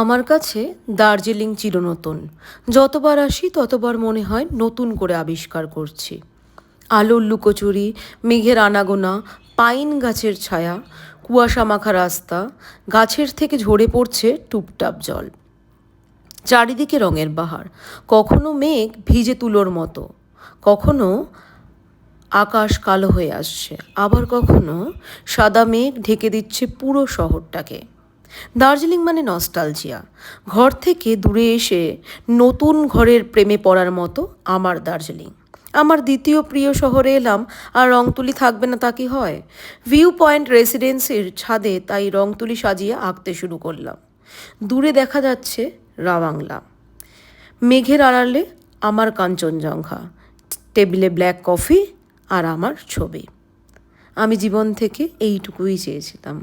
আমার কাছে দার্জিলিং চিরনতুন। যতবার আসি ততবার মনে হয় নতুন করে আবিষ্কার করছি। আলোর লুকোচুরি, মেঘের আনাগোনা, পাইন গাছের ছায়া, কুয়াশা মাখা রাস্তা, গাছের থেকে ঝরে পড়ছে টুপটাপ জল। চারিদিকে রঙের বাহার, কখনো মেঘ ভিজে তুলোর মতো, কখনো আকাশ কালো হয়ে আসছে, আবার কখনো সাদা মেঘ ঢেকে দিচ্ছে পুরো শহরটাকে। দার্জিলিং মানে নস্টালজিয়া। ঘর থেকে দূরে এসে নতুন ঘরের প্রেমে পড়ার মতো আমার দার্জিলিং। আমার দ্বিতীয় প্রিয় শহরে এলাম, আর রংতুলি থাকবে না তা কি হয়? ভিউ পয়েন্ট রেসিডেন্সির ছাদে তাই রংতুলি সাজিয়ে আঁকতে শুরু করলাম। দূরে দেখা যাচ্ছে রাওয়াংলা, মেঘের আড়ালে আমার কাঞ্চনজঙ্ঘা, টেবিলে ব্ল্যাক কফি আর আমার ছবি। আমি জীবন থেকে এইটুকুই চেয়েছিলাম।